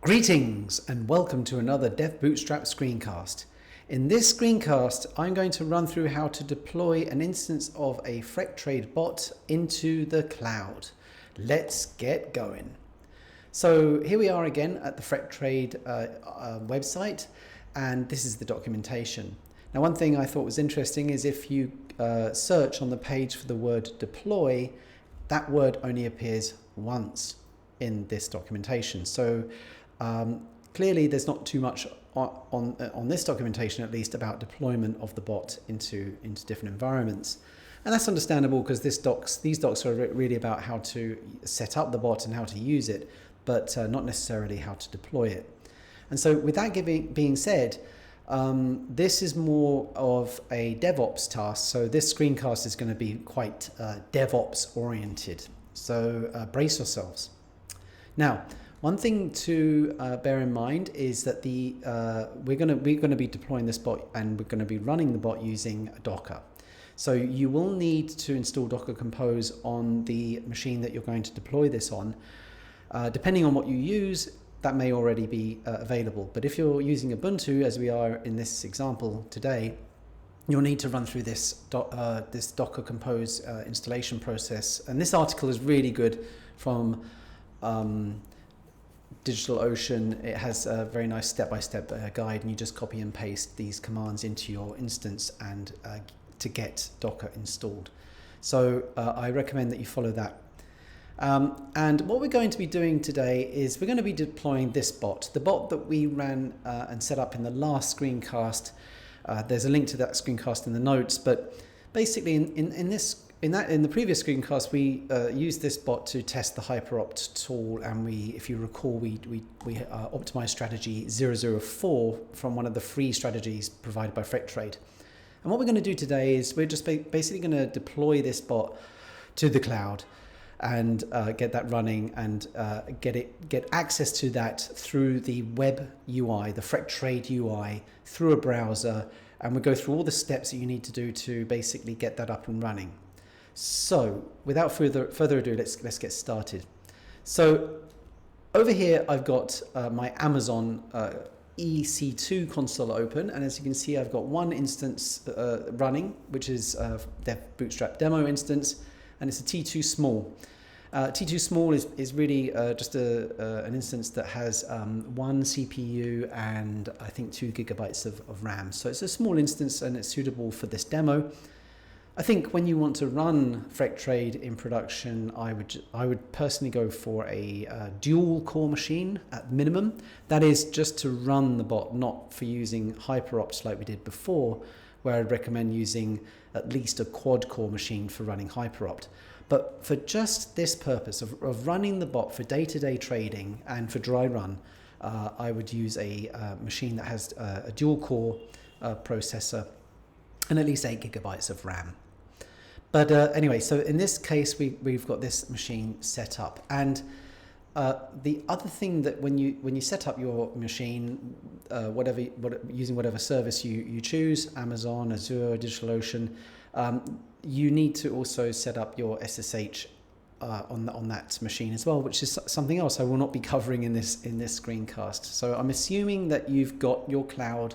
Greetings and welcome to another Dev Bootstrap screencast. In this screencast, I'm going to run through how to deploy an instance of a Freqtrade bot into the cloud. Let's get going. So here we are again at the Freqtrade website, and this is the documentation. Now, one thing I thought was interesting is if you search on the page for the word deploy, that word only appears once in this documentation. So clearly there's not too much on this documentation, at least, about deployment of the bot into different environments. And that's understandable because these docs are really about how to set up the bot and how to use it, but not necessarily how to deploy it. And so with that being said, this is more of a DevOps task. So this screencast is going to be quite DevOps oriented. So brace yourselves. Now, one thing to bear in mind is that we're going to be deploying this bot, and we're going to be running the bot using Docker. So you will need to install Docker Compose on the machine that you're going to deploy this on. Depending on what you use, that may already be available. But if you're using Ubuntu, as we are in this example today, you'll need to run through this Docker Compose installation process. And this article is really good from DigitalOcean. It has a very nice step-by-step guide, and you just copy and paste these commands into your instance and to get Docker installed. So I recommend that you follow that. And what we're going to be doing today is we're going to be deploying this bot, the bot that we ran and set up in the last screencast. There's a link to that screencast in the notes, but basically in the previous screencast, we used this bot to test the HyperOpt tool, and if you recall, we optimized strategy 004 from one of the free strategies provided by Freqtrade. And what we're going to do today is we're just basically going to deploy this bot to the cloud and get that running and get access to that through the web UI, the Freqtrade UI, through a browser, and we'll go through all the steps that you need to do to basically get that up and running. So without further ado, let's get started. So over here I've got my Amazon EC2 console open, and as you can see, I've got one instance running, which is the Bootstrap demo instance, and it's a T2 small. T2 small is really just an instance that has one CPU and I think 2 GB of RAM. So it's a small instance and it's suitable for this demo. I think when you want to run Freqtrade in production, I would personally go for a dual core machine at minimum. That is just to run the bot, not for using HyperOpt like we did before, where I'd recommend using at least a quad core machine for running HyperOpt. But for just this purpose of running the bot for day-to-day trading and for dry run, I would use a machine that has a dual core processor and at least 8 GB of RAM. But anyway, so in this case, we've got this machine set up. And the other thing that when you set up your machine, using whatever service you choose, Amazon, Azure, DigitalOcean, you need to also set up your SSH on that machine as well, which is something else I will not be covering in this screencast. So I'm assuming that you've got your cloud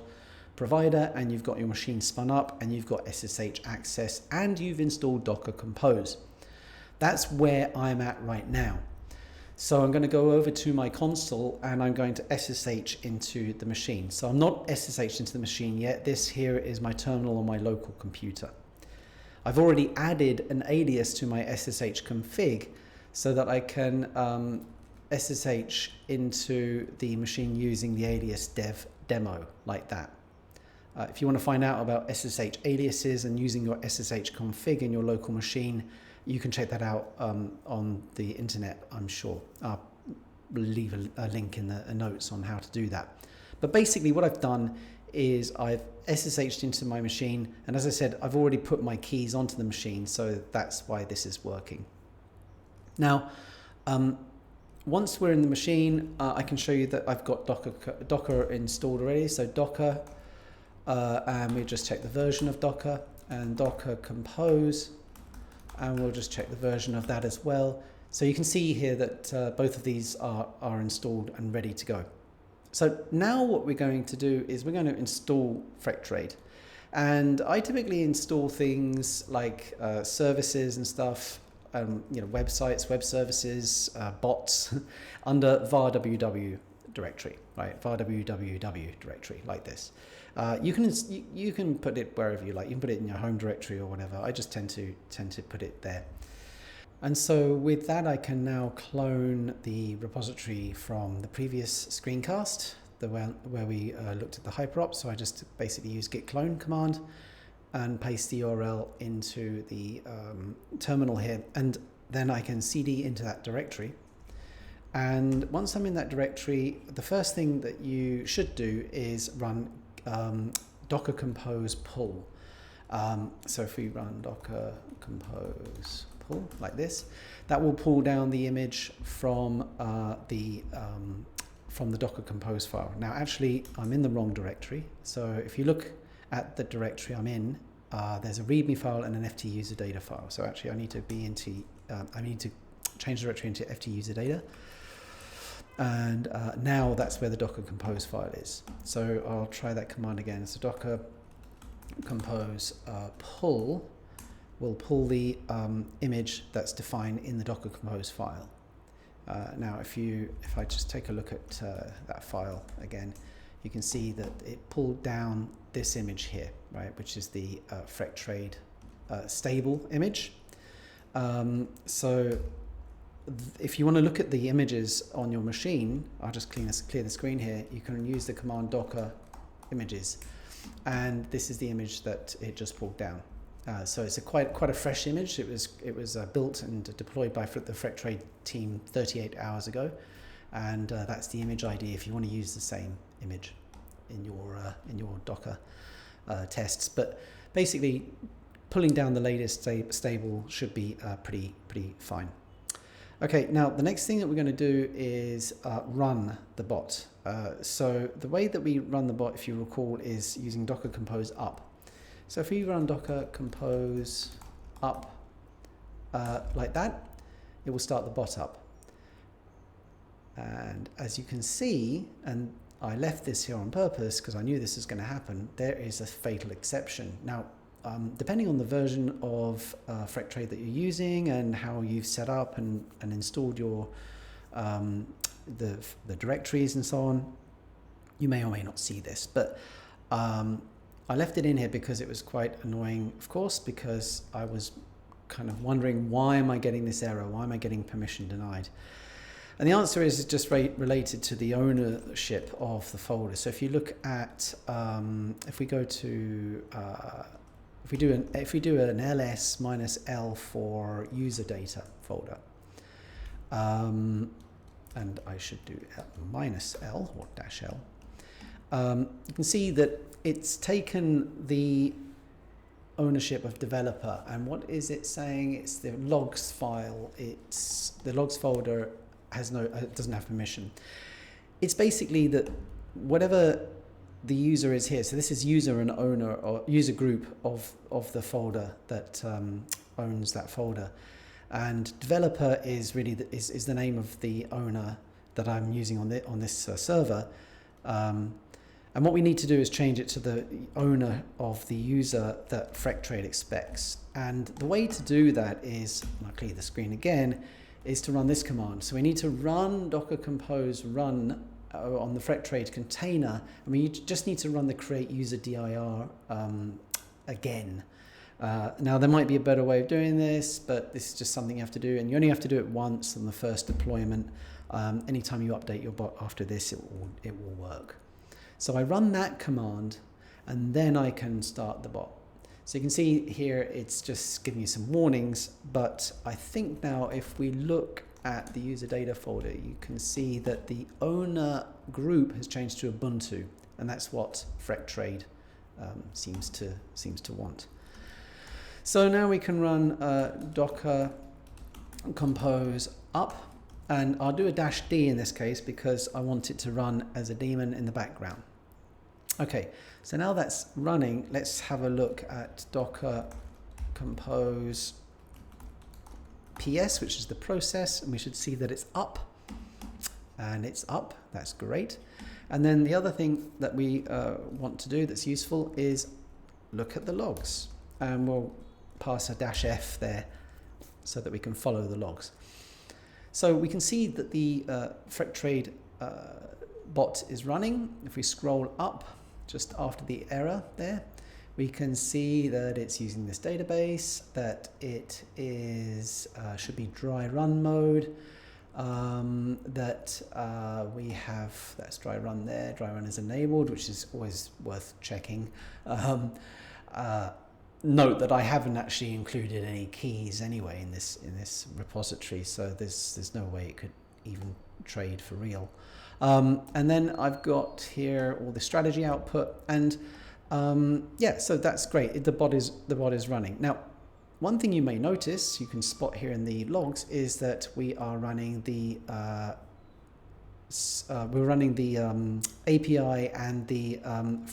provider and you've got your machine spun up and you've got SSH access and you've installed Docker Compose. That's where I'm at right now. So I'm going to go over to my console and I'm going to SSH into the machine. So I'm not SSH into the machine yet. This here is my terminal on my local computer. I've already added an alias to my SSH config so that I can SSH into the machine using the alias dev demo like that. If you want to find out about SSH aliases and using your SSH config in your local machine, you can check that out on the internet, I'm sure. I'll leave a link in the notes on how to do that. But basically what I've done is I've SSH'd into my machine, and as I said, I've already put my keys onto the machine, so that's why this is working. Now, once we're in the machine, I can show you that I've got Docker installed already. So Docker, and we just check the version of Docker, and Docker Compose, and we'll just check the version of that as well. So you can see here that both of these are installed and ready to go. So now what we're going to do is we're going to install Freqtrade. And I typically install things like services and stuff, websites, web services, bots under var www directory, right? var www directory like this. You can put it wherever you like. You can put it in your home directory or whatever. I just tend to put it there. And so with that, I can now clone the repository from the previous screencast, where we looked at the hyperops. So I just basically use git clone command and paste the URL into the terminal here. And then I can cd into that directory. And once I'm in that directory, the first thing that you should do is run docker compose pull. So if we run docker compose pull like this, that will pull down the image from the Docker compose file. Now actually I'm in the wrong directory, so if you look at the directory I'm in, there's a readme file and an ft user data file. So actually I need to change the directory into ft user data, and now that's where the docker compose file is. So I'll try that command again. So docker compose pull will pull the image that's defined in the docker compose file. Now if I just take a look at that file again, you can see that it pulled down this image here, right, which is the Freqtrade stable image. So if you want to look at the images on your machine, I'll just clear the screen here. You can use the command docker images, and this is the image that it just pulled down. So it's quite a fresh image. It was built and deployed by the Freqtrade team 38 hours ago, and that's the image ID if you want to use the same image in your Docker tests. But basically, pulling down the latest stable should be pretty fine. Okay, now the next thing that we're going to do is run the bot. So the way that we run the bot, if you recall, is using docker compose up. So if we run docker compose up like that, it will start the bot up. And as you can see, and I left this here on purpose because I knew this was going to happen, there is a fatal exception. Now, depending on the version of Freqtrade that you're using and how you've set up and installed your the directories and so on, you may or may not see this. But I left it in here because it was quite annoying, of course, because I was kind of wondering, why am I getting this error? Why am I getting permission denied? And the answer is just related to the ownership of the folder. So if you look at, if we go to, if we do an ls -l for user data folder, and I should do -l or -l, you can see that it's taken the ownership of developer, and what is it saying? It's the logs file. It's the logs folder doesn't have permission. It's basically that whatever the user is here. So this is user and owner, or user group of the folder that owns that folder, and developer is really is the name of the owner that I'm using on this server. And what we need to do is change it to the owner of the user that Freqtrade expects. And the way to do that is, and I'll clear the screen again, is to run this command. So we need to run docker compose run on the Freqtrade container, and we just need to run the create user dir again. Now there might be a better way of doing this, but this is just something you have to do, and you only have to do it once on the first deployment. Anytime you update your bot after this, it will work. So I run that command, and then I can start the bot. So you can see here it's just giving you some warnings, but I think now if we look at the user data folder, you can see that the owner group has changed to Ubuntu, and that's what Freqtrade seems to want. So now we can run docker compose up, and I'll do a -d in this case because I want it to run as a daemon in the background. Okay, so now that's running, let's have a look at docker compose ps, which is the process, and we should see that it's up. and it's up. That's great. And then the other thing that we want to do that's useful is look at the logs, and we'll pass a -F there so that we can follow the logs. So we can see that the Freqtrade bot is running. If we scroll up just after the error there, we can see that it's using this database, that it is should be dry run mode, that we have, that's dry run there, dry run is enabled, which is always worth checking. Note that I haven't actually included any keys anyway in this repository, so there's no way it could even trade for real. And then I've got here all the strategy output, and yeah, so that's great. The bot is running. Now, one thing you may notice, you can spot here in the logs, is that we are running the API and the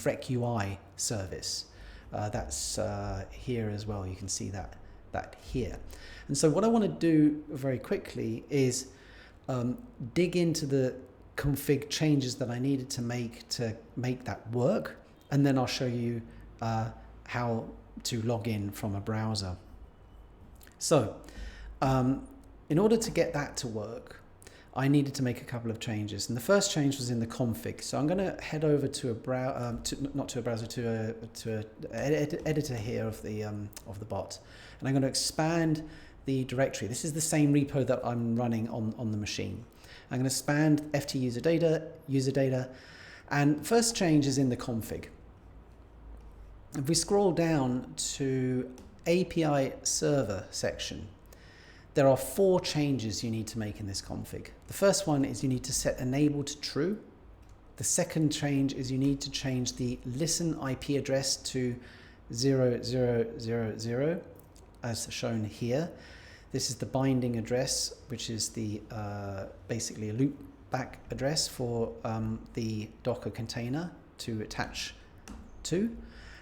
FreqUI service. That's here as well. You can see that here. And so what I want to do very quickly is dig into the config changes that I needed to make that work, and then I'll show you how to log in from a browser. So in order to get that to work, I needed to make a couple of changes, and the first change was in the config. So I'm going to head over to an editor here of the bot, and I'm going to expand the directory. This is the same repo that I'm running on the machine. I'm going to expand ft user data, and first change is in the config. If we scroll down to API server section, there are 4 changes you need to make in this config. The first one is you need to set enable to true. The second change is you need to change the listen IP address to 0000 as shown here. This is the binding address, which is the basically a loopback address for the Docker container to attach to.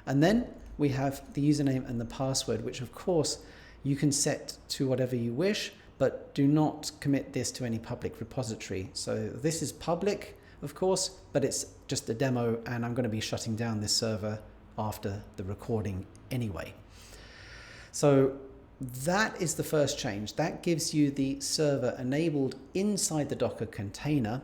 And then we have the username and the password, which of course you can set to whatever you wish, but do not commit this to any public repository. So this is public, of course, but it's just a demo, and I'm going to be shutting down this server after the recording anyway. So that is the first change. That gives you the server enabled inside the Docker container,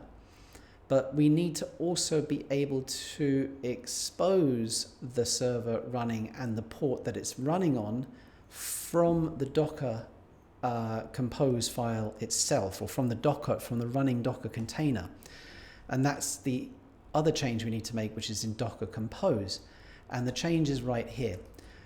but we need to also be able to expose the server running and the port that it's running on from the Docker compose file itself, or from the running Docker container. And that's the other change we need to make, which is in Docker compose. And the change is right here.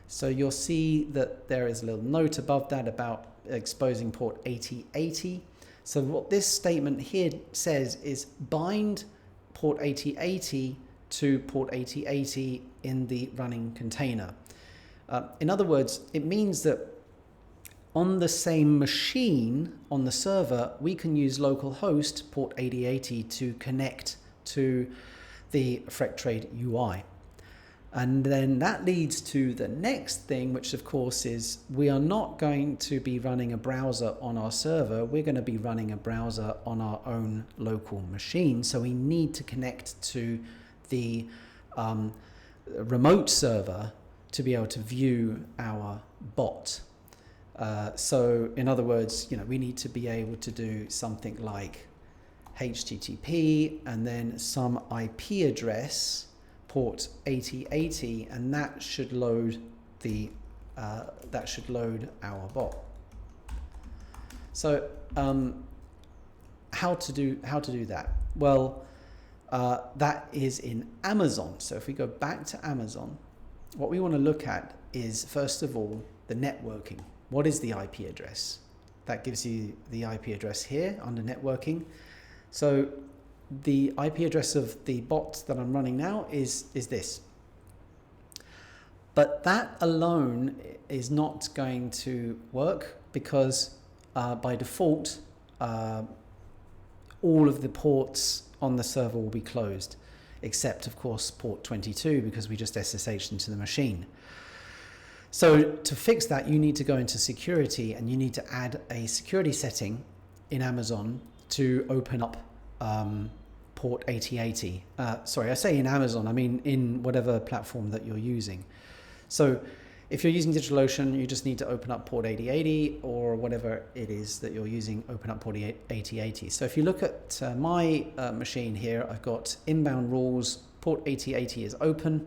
So you'll see that there is a little note above that about exposing port 8080. So what this statement here says is bind port 8080 to port 8080 in the running container. In other words, it means that on the same machine on the server, we can use localhost port 8080 to connect to the Freqtrade UI. And then that leads to the next thing, which of course is we are not going to be running a browser on our server. We're going to be running a browser on our own local machine. So we need to connect to the remote server to be able to view our bot. So in other words, we need to be able to do something like HTTP and then some IP address, port 8080, and that should load our bot. So how to do that? Well, that is in Amazon. So if we go back to Amazon, what we want to look at is, first of all, the networking. What is the IP address? That gives you the IP address here under networking. So the IP address of the bot that I'm running now is this. But that alone is not going to work because by default, all of the ports on the server will be closed, except of course port 22 because we just SSH'd into the machine. So to fix that, you need to go into security and you need to add a security setting in Amazon to open up port 8080. Sorry, I say in Amazon, I mean in whatever platform that you're using. So if you're using DigitalOcean, you just need to open up port 8080, or whatever it is that you're using, open up port 8080. So if you look at my machine here, I've got inbound rules, port 8080 is open,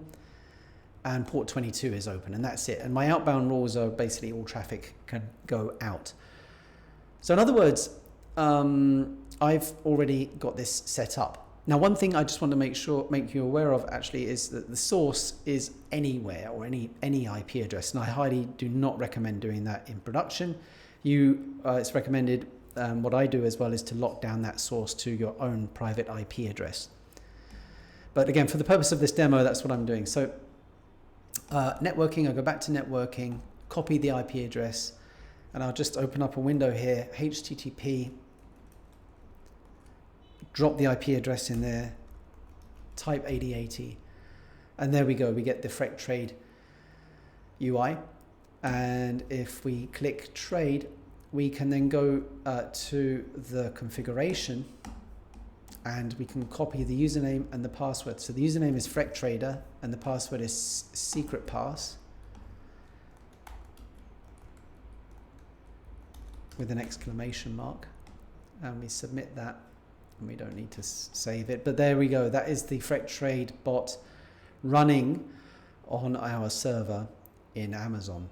and port 22 is open, and that's it. And my outbound rules are basically all traffic can go out. So in other words, I've already got this set up. Now, one thing I just want to make you aware of actually is that the source is anywhere, or any IP address, and I highly do not recommend doing that in production. It's recommended, what I do as well is to lock down that source to your own private IP address. But again, for the purpose of this demo, that's what I'm doing. So networking, I'll go back to networking, copy the IP address, and I'll just open up a window here, HTTP, drop the IP address in there, type 8080, and there we go, we get the Freqtrade UI. And if we click trade, we can then go to the configuration, and we can copy the username and the password. So the username is FreqTrader and the password is secret pass with an exclamation mark, and we submit that. And we don't need to save it, but there we go. That is the Freqtrade bot running on our server in Amazon.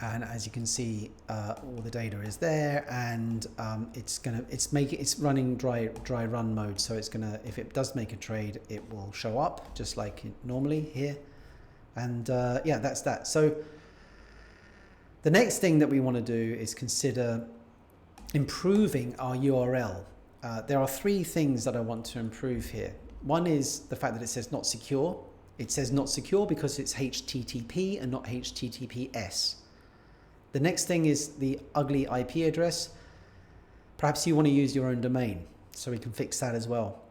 And as you can see, all the data is there, and it's running dry run mode. So it's gonna, if it does make a trade, it will show up just like normally here. And yeah, that's that. So the next thing that we want to do is consider improving our URL. There are three things that I want to improve here. One is the fact that it says not secure. It says not secure because it's HTTP and not HTTPS. The next thing is the ugly IP address. Perhaps you want to use your own domain, so we can fix that as well.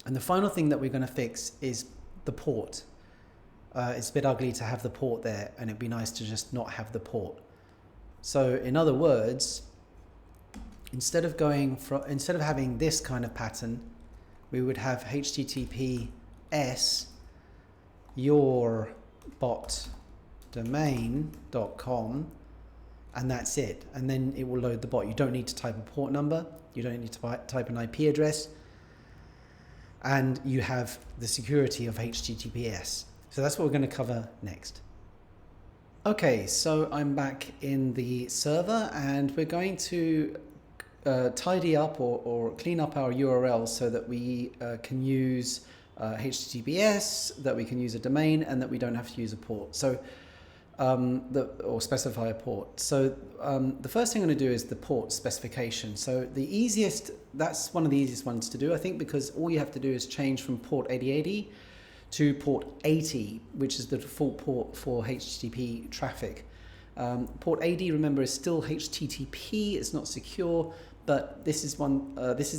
And the final thing that we're going to fix is the port. It's a bit ugly to have the port there, and it'd be nice to just not have the port. So in other words, instead of having this kind of pattern, we would have HTTPS your bot domain.com, and that's it. And then it will load the bot. You don't need to type a port number. You don't need to type an IP address. And you have the security of HTTPS. So that's what we're going to cover next. Okay, so I'm back in the server, and we're going to tidy up or clean up our URL so that we can use HTTPS, that we can use a domain, and that we don't have to use a port. So or specify a port. So the first thing I'm going to do is the port specification. So that's one of the easiest ones to do, I think, because all you have to do is change from port 8080 to port 80, which is the default port for HTTP traffic. Port 80, remember, is still HTTP. It's not secure, but this is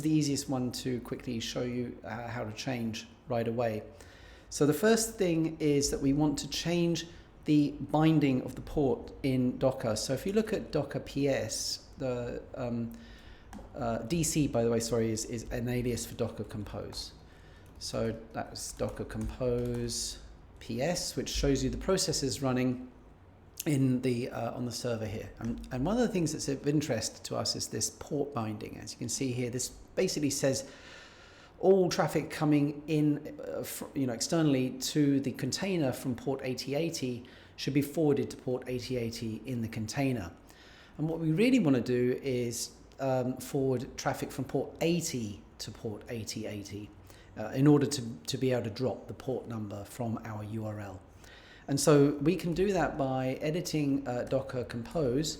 the easiest one to quickly show you how to change right away. So the first thing is that we want to change the binding of the port in Docker. So if you look at Docker PS, the DC, by the way, sorry, is an alias for Docker Compose. So that's Docker Compose PS, which shows you the processes running in the on the server here. And one of the things that's of interest to us is this port binding. As you can see here, this basically says all traffic coming in externally to the container from port 8080 should be forwarded to port 8080 in the container. And what we really want to do is forward traffic from port 80 to port 8080 in order to be able to drop the port number from our URL. And so we can do that by editing Docker Compose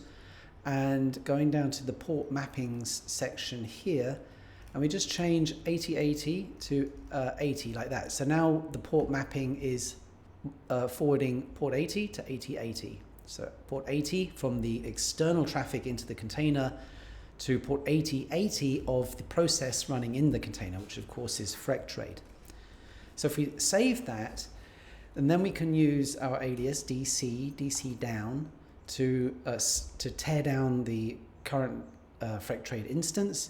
and going down to the port mappings section here, and we just change 8080 to 80 like that. So now the port mapping is forwarding port 80 to 8080. So port 80 from the external traffic into the container to port 8080 of the process running in the container, which of course is Freqtrade. So if we save that, and then we can use our alias DC down to tear down the current Freqtrade instance,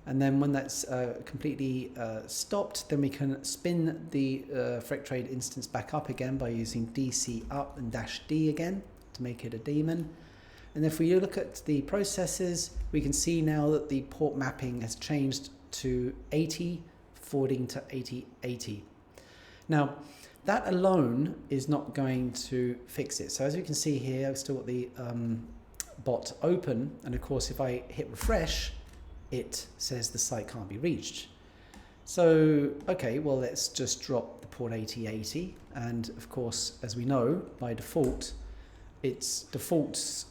And then when that's completely stopped, then we can spin the FreqTrade instance back up again by using DC up and -D again to make it a daemon. And if we look at the processes, we can see now that the port mapping has changed to 80, forwarding to 8080. Now, that alone is not going to fix it. So as you can see here, I've still got the bot open. And of course, if I hit refresh, it says the site can't be reached. So, okay, well, let's just drop the port 8080. And of course, as we know, by default, it defaults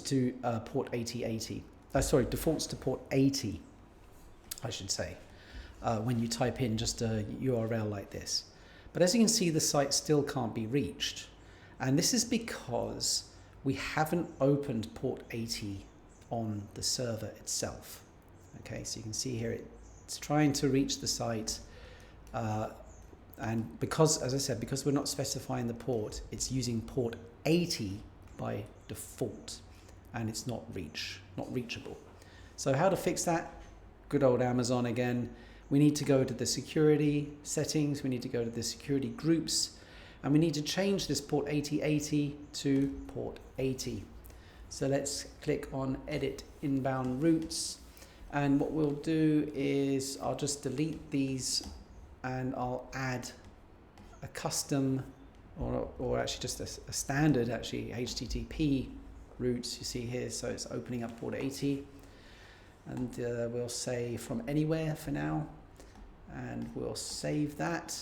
to port 8080. Defaults to port 80, I should say, when you type in just a URL like this. But as you can see, the site still can't be reached. And this is because we haven't opened port 80 on the server itself. Okay, so you can see here it's trying to reach the site, and because, as I said, because we're not specifying the port, it's using port 80 by default, and it's not reachable. So how to fix that? Good old Amazon again. We need to go to the security settings, we need to go to the security groups, and we need to change this port 8080 to port 80. So let's click on edit inbound routes, and what we'll do is I'll just delete these and I'll add a custom or actually just a standard HTTP route you see here. So it's opening up port 80, and we'll say from anywhere for now, and we'll save that.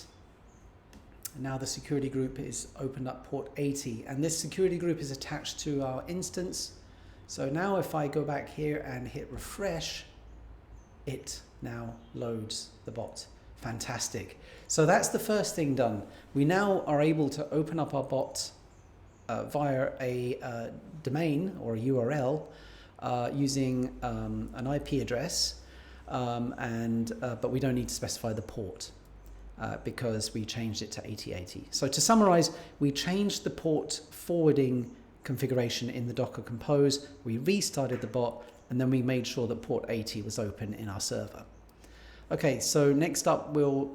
And now the security group is opened up port 80, and this security group is attached to our instance. So now if I go back here and hit refresh, it now loads the bot. Fantastic. So that's the first thing done. We now are able to open up our bot via a domain or a URL using an IP address, but we don't need to specify the port because we changed it to 8080. So to summarize, we changed the port forwarding configuration in the Docker Compose, we restarted the bot, and then we made sure that port 80 was open in our server. Okay, so next up we'll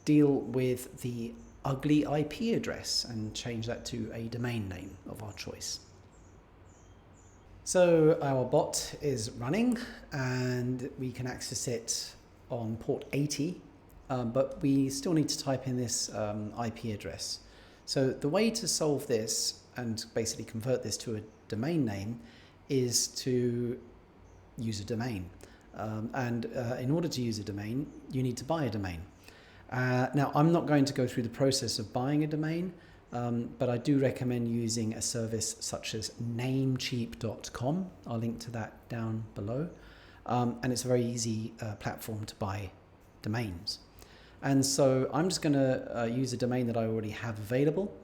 deal with the ugly IP address and change that to a domain name of our choice. So our bot is running and we can access it on port 80, but we still need to type in this IP address. So the way to solve this and basically convert this to a domain name is to use a domain. In order to use a domain, you need to buy a domain. Now, I'm not going to go through the process of buying a domain, but I do recommend using a service such as namecheap.com. I'll link to that down below. And it's a very easy platform to buy domains. And so I'm just going to use a domain that I already have available.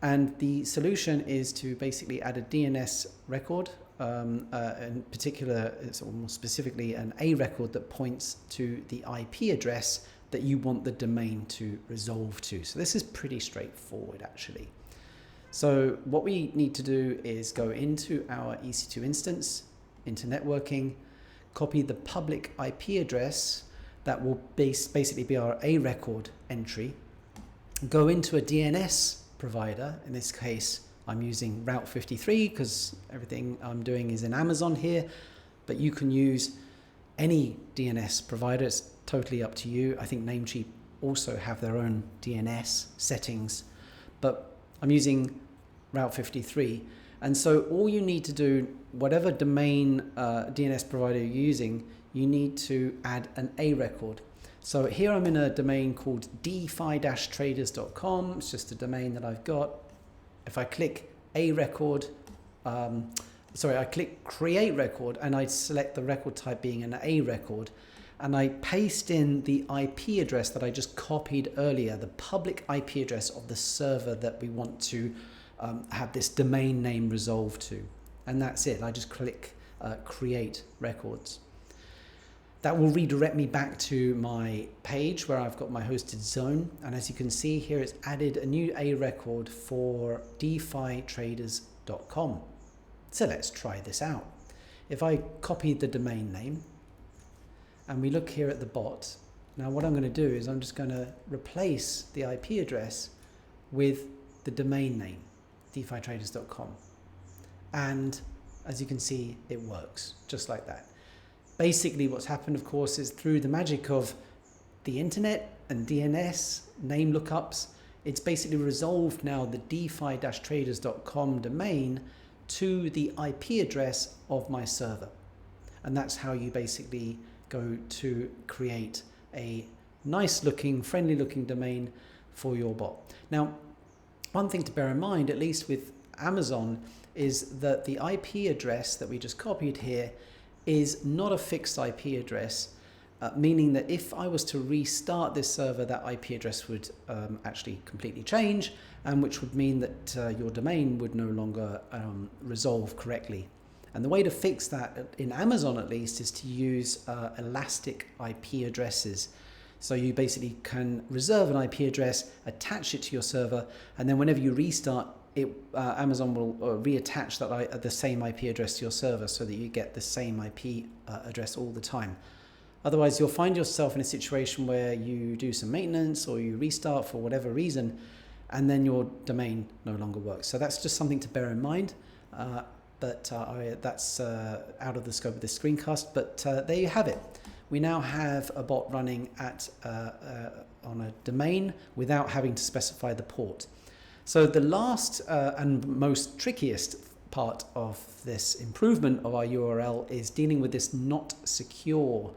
And the solution is to basically add a DNS record, in particular, or more specifically, an A record that points to the IP address that you want the domain to resolve to. So this is pretty straightforward, actually. So what we need to do is go into our EC2 instance, into networking, copy the public IP address that will basically be our A record entry, go into a DNS provider. In this case, I'm using Route 53 because everything I'm doing is in Amazon here, but you can use any DNS provider. It's totally up to you. I think Namecheap also have their own DNS settings, but I'm using Route 53. And so all you need to do, whatever domain DNS provider you're using, you need to add an A record. So here I'm in a domain called defi-traders.com. It's just a domain that I've got. If I click A record, I click create record and I select the record type being an A record, and I paste in the IP address that I just copied earlier, the public IP address of the server that we want to have this domain name resolved to. And that's it. I just click create records. That will redirect me back to my page where I've got my hosted zone. And as you can see here, it's added a new A record for defitraders.com. So let's try this out. If I copy the domain name and we look here at the bot, now what I'm going to do is I'm just going to replace the IP address with the domain name, defitraders.com. And as you can see, it works just like that. Basically what's happened, of course, is through the magic of the internet and DNS, name lookups, it's basically resolved now the defi-traders.com domain to the IP address of my server. And that's how you basically go to create a nice looking, friendly looking domain for your bot. Now, one thing to bear in mind, at least with Amazon, is that the IP address that we just copied here is not a fixed IP address, meaning that if I was to restart this server, that IP address would actually completely change, and which would mean that your domain would no longer resolve correctly. And the way to fix that, in Amazon at least, is to use elastic IP addresses. So you basically can reserve an IP address, attach it to your server, and then whenever you restart it, Amazon will reattach that the same IP address to your server so that you get the same IP address all the time. Otherwise, you'll find yourself in a situation where you do some maintenance or you restart for whatever reason, and then your domain no longer works. So that's just something to bear in mind. That's out of the scope of this screencast, but there you have it. We now have a bot running at on a domain without having to specify the port. So the last and most trickiest part of this improvement of our URL is dealing with this not secure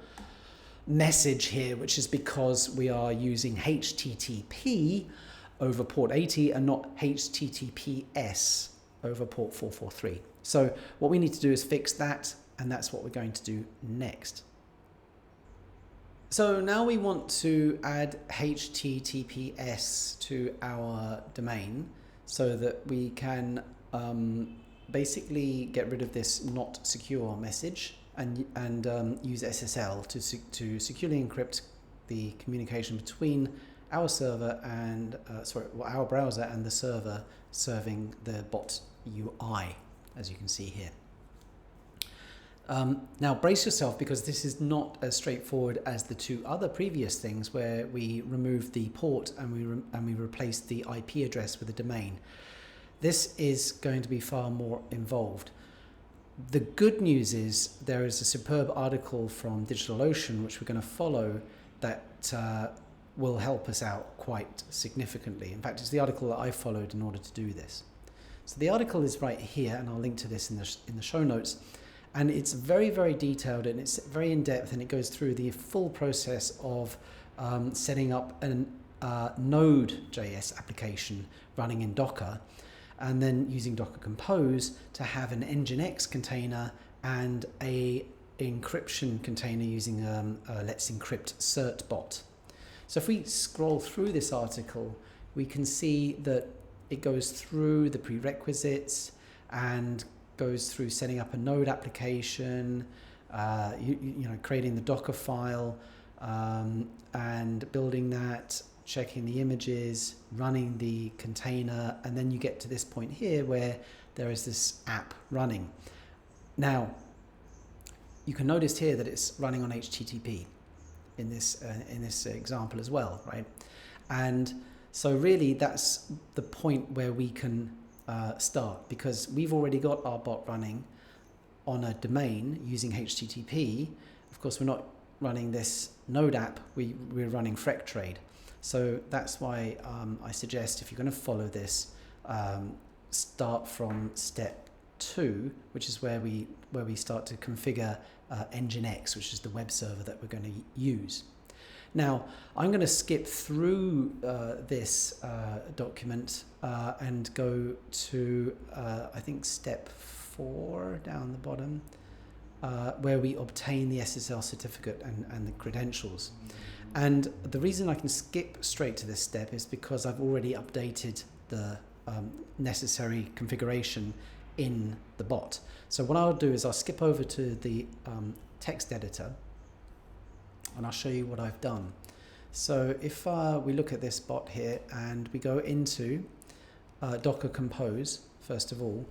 message here, which is because we are using HTTP over port 80 and not HTTPS over port 443. So what we need to do is fix that, and that's what we're going to do next. So now we want to add HTTPS to our domain so that we can basically get rid of this not secure message and use SSL to securely encrypt the communication between our server and our browser and the server serving the bot UI, as you can see here. Now brace yourself, because this is not as straightforward as the two other previous things where we removed the port and we replaced the IP address with a domain. This is going to be far more involved. The good news is there is a superb article from DigitalOcean which we're going to follow that will help us out quite significantly. In fact, it's the article that I followed in order to do this. So the article is right here, and I'll link to this in the show notes. And it's very, very detailed, and it's very in-depth, and it goes through the full process of setting up a Node.js application running in Docker, and then using Docker Compose to have an Nginx container and a encryption container using Let's Encrypt cert bot. So if we scroll through this article, we can see that it goes through the prerequisites and goes through setting up a Node application, creating the Docker file, and building that, checking the images, running the container, and then you get to this point here where there is this app running. Now, you can notice here that it's running on HTTP in this example as well, right? And so really that's the point where we can start, because we've already got our bot running on a domain using HTTP. Of course, we're not running this Node app, we're running Freqtrade. So that's why I suggest, if you're going to follow this, start from step 2, which is where we start to configure Nginx, which is the web server that we're going to use. Now, I'm going to skip through this document and go to, I think, step 4 down the bottom, where we obtain the SSL certificate and the credentials. And the reason I can skip straight to this step is because I've already updated the necessary configuration in the bot. So what I'll do is I'll skip over to the text editor, and I'll show you what I've done. So if we look at this bot here and we go into Docker Compose, first of all,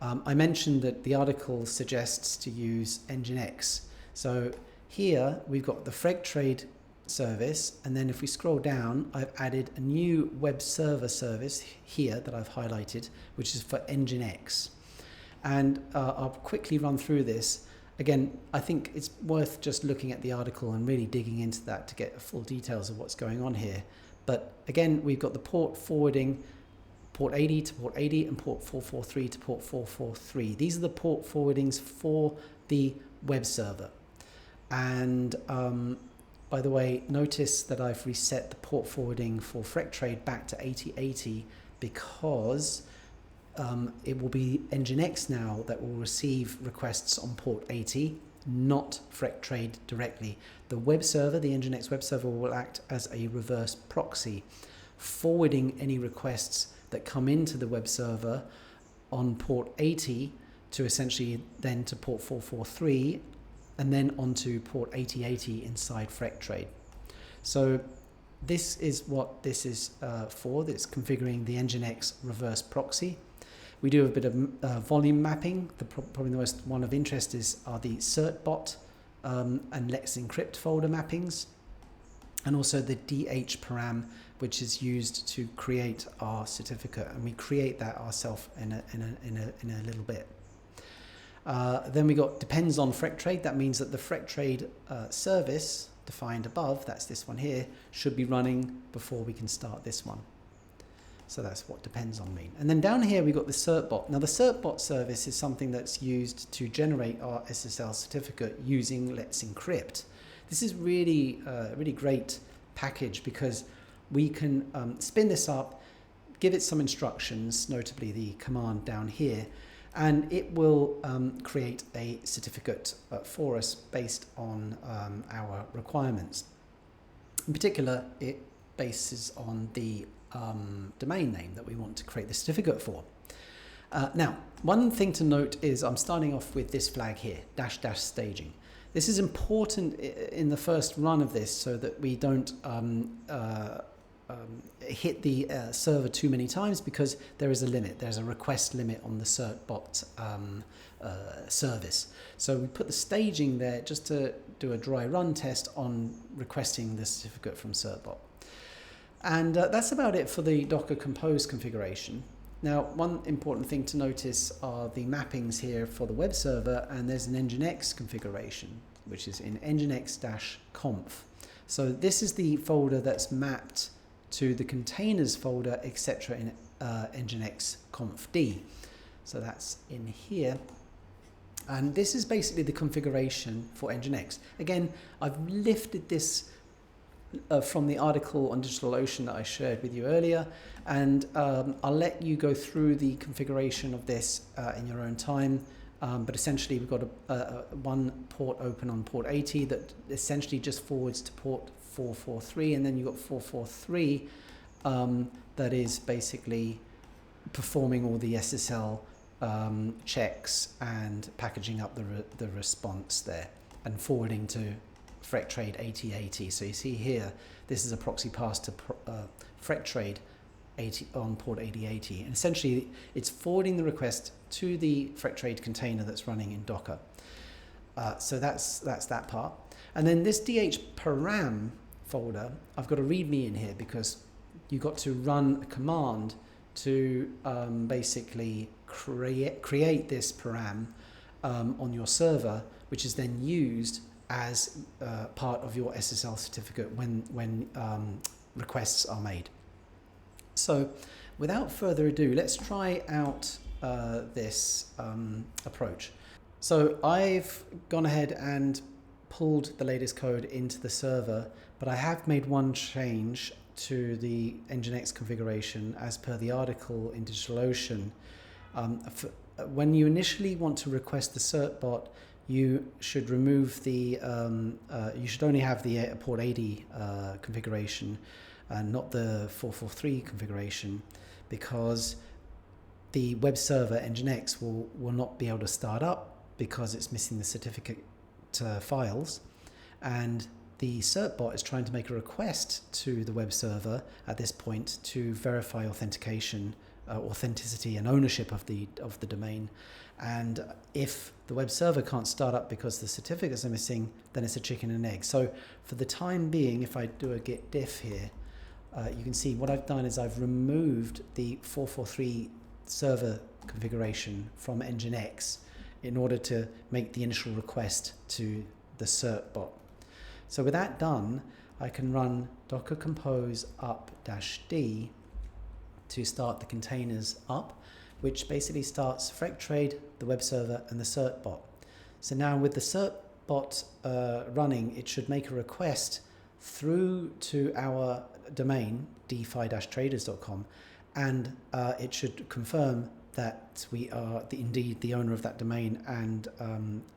I mentioned that the article suggests to use Nginx. So Here we've got the Freqtrade service, and then if we scroll down, I've added a new web server service here that I've highlighted, which is for Nginx. And I'll quickly run through this. Again, I think it's worth just looking at the article and really digging into that to get full details of what's going on here. But again, we've got the port forwarding, port 80 to port 80 and port 443 to port 443. These are the port forwardings for the web server. And by the way, notice that I've reset the port forwarding for Freqtrade back to 8080 because it will be Nginx now that will receive requests on port 80, not Freqtrade directly. The web server, the Nginx web server, will act as a reverse proxy, forwarding any requests that come into the web server on port 80 to essentially then to port 443 and then onto port 8080 inside Freqtrade. So this is what this is for. It's configuring the Nginx reverse proxy. We do a bit of volume mapping. Probably the most one of interest are the CertBot and Let's Encrypt folder mappings, and also the DH param, which is used to create our certificate, and we create that ourselves in a little bit. Then we got depends on Freqtrade. That means that the Freqtrade service defined above, that's this one here, should be running before we can start this one. So that's what depends on mean. And then down here we got the CertBot. Now the CertBot service is something that's used to generate our SSL certificate using Let's Encrypt. This is really really great package because we can spin this up, give it some instructions, notably the command down here, and it will create a certificate for us based on our requirements. In particular, it bases on the domain name that we want to create the certificate for. Now, one thing to note is I'm starting off with this flag here, -- staging. This is important in the first run of this so that we don't hit the server too many times, because there is a limit. There's a request limit on the CertBot service. So we put the staging there just to do a dry run test on requesting the certificate from CertBot. And that's about it for the Docker Compose configuration. Now, one important thing to notice are the mappings here for the web server, and there's an Nginx configuration, which is in nginx-conf. So this is the folder that's mapped to the containers folder, etc. in nginx-conf-d. So that's in here. And this is basically the configuration for Nginx. Again, I've lifted this from the article on DigitalOcean that I shared with you earlier, and I'll let you go through the configuration of this in your own time. But essentially, we've got one port open on port 80 that essentially just forwards to port 443, and then you've got 443 that is basically performing all the SSL checks and packaging up the response there and forwarding to Freqtrade 8080. So you see here, this is a proxy pass to Freqtrade 80 on port 8080, and essentially it's forwarding the request to the Freqtrade container that's running in Docker. So that's that part. And then this DH param folder, I've got a README in here because you've got to run a command to basically create this param on your server, which is then used as part of your SSL certificate when requests are made. So without further ado, let's try out this approach. So I've gone ahead and pulled the latest code into the server, but I have made one change to the Nginx configuration as per the article in DigitalOcean. When you initially want to request the CertBot, you should remove the, you should only have the port 80 configuration and not the 443 configuration, because the web server Nginx will not be able to start up because it's missing the certificate files, and the CertBot is trying to make a request to the web server at this point to verify authentication authenticity and ownership of the domain. And if the web server can't start up because the certificates are missing, then it's a chicken and egg. So for the time being, if I do a git diff here, you can see what I've done is I've removed the 443 server configuration from Nginx in order to make the initial request to the cert bot. So with that done, I can run docker compose up-d to start the containers up, which basically starts Freqtrade, the web server, and the cert bot. So now with the cert bot running, it should make a request through to our domain, defi-traders.com, and it should confirm that we are indeed the owner of that domain, and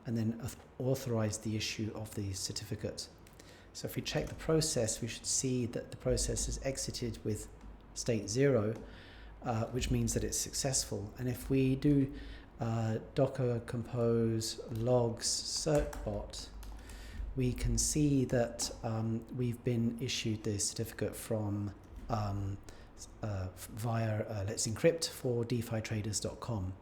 then authorize the issue of the certificate. So if we check the process, we should see that the process has exited with state 0, which means that it's successful. And if we do docker compose logs certbot, we can see that we've been issued the certificate from via Let's Encrypt for DeFiTraders.com.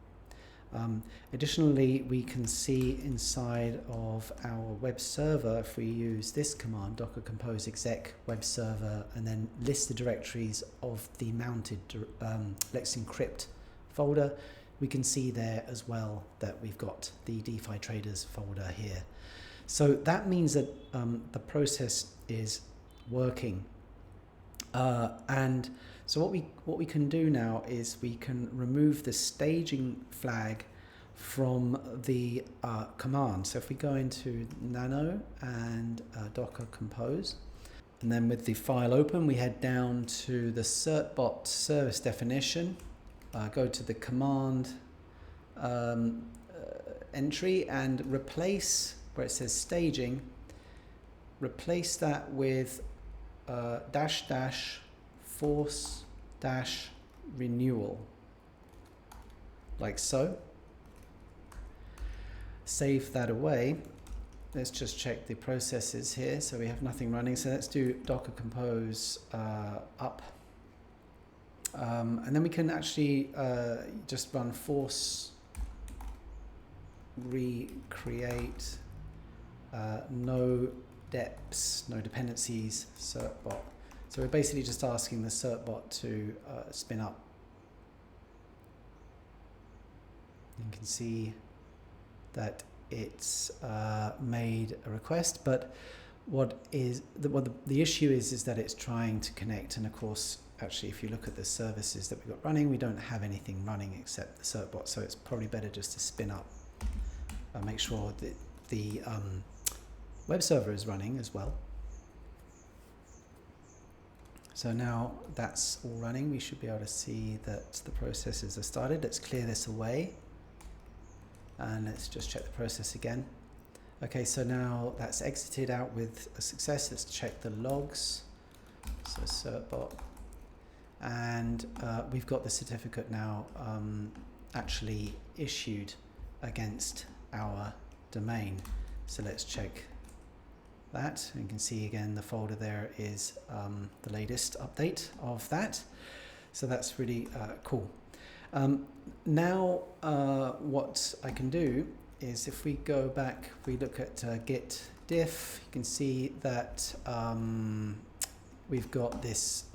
Additionally, we can see inside of our web server, if we use this command, docker compose exec web server, and then list the directories of the mounted Let's Encrypt folder, we can see there as well that we've got the DeFi Traders folder here. So that means that the process is working. And so what we can do now is we can remove the staging flag from the command. So if we go into nano and docker compose, and then with the file open, we head down to the certbot service definition, go to the command entry and replace where it says staging, replace that with -- force - renewal, like so. Save that away. Let's just check the processes here. So we have nothing running. So let's do docker compose up. And then we can actually just run force recreate no deps, no dependencies, certbot. So we're basically just asking the certbot to spin up. You can see that it's made a request, but what the issue is that it's trying to connect, and of course, actually, if you look at the services that we've got running, we don't have anything running except the certbot, so it's probably better just to spin up. Make sure that the web server is running as well. So now that's all running, we should be able to see that the processes are started. Let's clear this away and let's just check the process again. Okay, so now that's exited out with a success. Let's check the logs. So certbot, and we've got the certificate now actually issued against our domain. So let's check that. You can see again the folder there is the latest update of that. So that's really cool. Now what I can do is, if we go back, we look at git diff, you can see that we've got this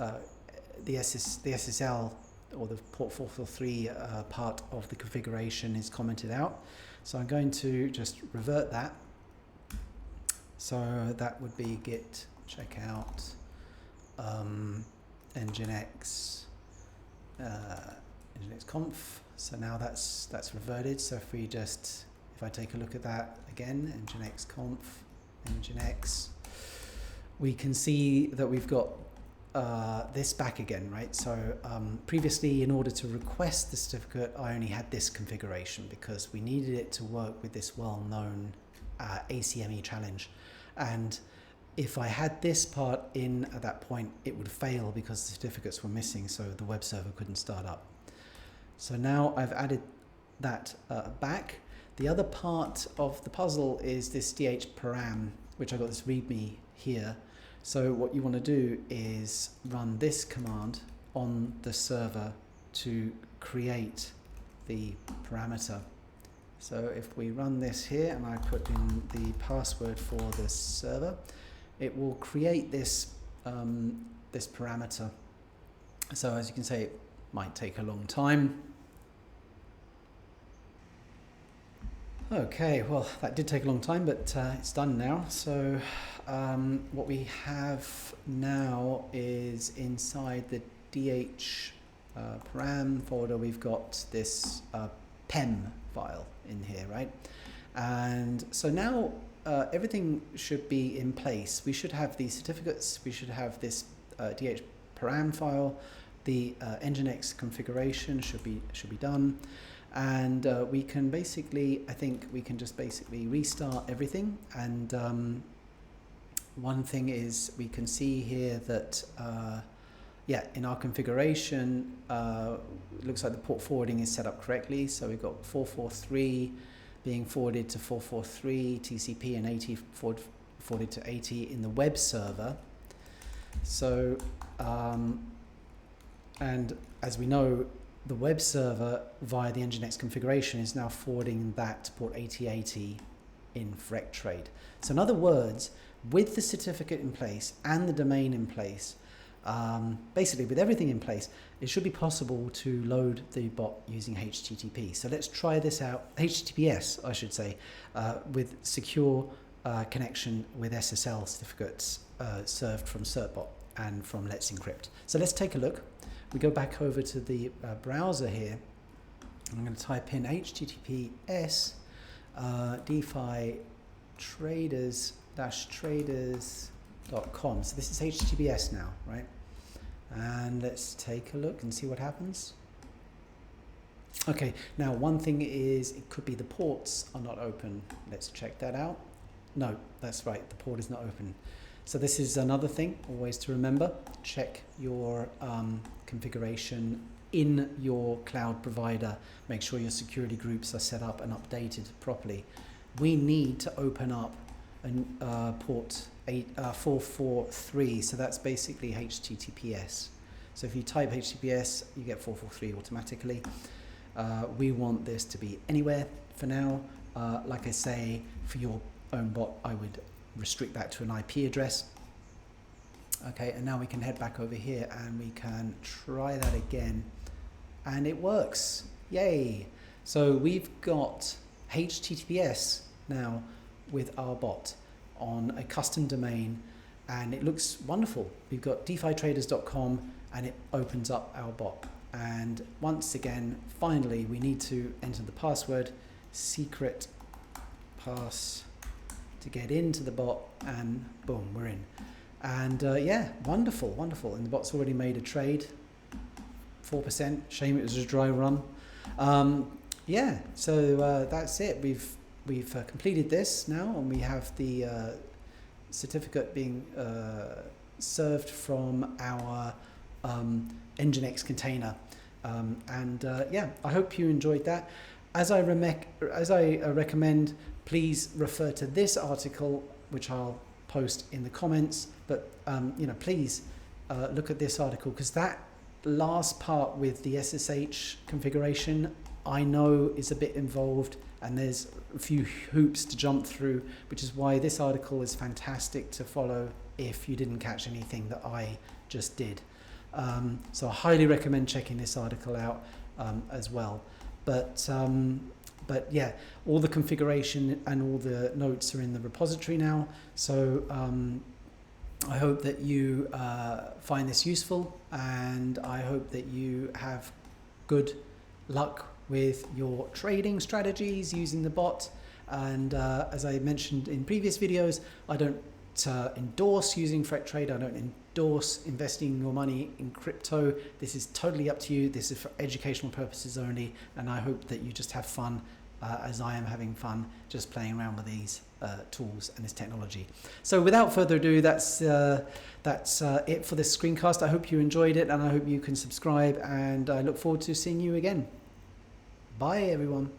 the SSL or the port 443 part of the configuration is commented out. So I'm going to just revert that. So that would be git checkout nginx nginx conf. So now that's reverted. So if I take a look at that again, nginx conf nginx, we can see that we've got this back again, right? So previously, in order to request the certificate, I only had this configuration because we needed it to work with this well-known ACME challenge. And if I had this part in at that point, it would fail because the certificates were missing, so the web server couldn't start up. So now I've added that back. The other part of the puzzle is this dh-param, which I got this readme here. So what you want to do is run this command on the server to create the parameter. So if we run this here and I put in the password for the server, it will create this this parameter. So as you can see, it might take a long time. Okay, well, that did take a long time, but it's done now. So what we have now is inside the DH param folder, we've got this PEM file in here, right? And so now everything should be in place. We should have these certificates, we should have this DH param file, the Nginx configuration should be done. And we can basically, I think we can just basically restart everything. And one thing is we can see here that, yeah, in our configuration, it looks like the port forwarding is set up correctly. So we've got 443 being forwarded to 443 TCP and 80 forwarded to 80 in the web server. So, and as we know, the web server via the Nginx configuration is now forwarding that to port 8080 in Freqtrade. So in other words, with the certificate in place and the domain in place, basically with everything in place, it should be possible to load the bot using HTTP. So let's try this out, HTTPS I should say, with secure connection with SSL certificates served from certbot and from Let's Encrypt. So let's take a look. We go back over to the browser here. I'm going to type in HTTPS DeFi traders-traders.com. So this is HTTPS now, right? And let's take a look and see what happens. Okay, now one thing is it could be the ports are not open. Let's check that out. No, that's right, the port is not open. So this is another thing always to remember. Check your configuration in your cloud provider. Make sure your security groups are set up and updated properly. We need to open up a port 443, so that's basically HTTPS. So if you type HTTPS, you get 443 automatically. We want this to be anywhere for now. Like I say, for your own bot, I would restrict that to an IP address. Okay, and now we can head back over here and we can try that again, and it works. Yay! So we've got HTTPS now with our bot on a custom domain, and it looks wonderful. We've got defitraders.com and it opens up our bot. And once again, finally, we need to enter the password, secret pass, to get into the bot, and boom, we're in. And yeah, wonderful, wonderful. And the bot's already made a trade, 4%. Shame it was a dry run. Yeah, so that's it. We've completed this now, and we have the certificate being served from our Nginx container. Yeah, I hope you enjoyed that. As I recommend, please refer to this article, which I'll post in the comments. But you know, please look at this article, because that last part with the SSH configuration, I know is a bit involved, and there's a few hoops to jump through, which is why this article is fantastic to follow if you didn't catch anything that I just did. So I highly recommend checking this article out as well. But yeah, all the configuration and all the notes are in the repository now. So I hope that you find this useful, and I hope that you have good luck with your trading strategies using the bot. And as I mentioned in previous videos, I don't endorse using Freqtrade. I don't endorse investing your money in crypto. This is totally up to you. This is for educational purposes only, and I hope that you just have fun as I am having fun just playing around with these tools and this technology. So without further ado, that's it for this screencast. I hope you enjoyed it, and I hope you can subscribe, and I look forward to seeing you again. Bye everyone.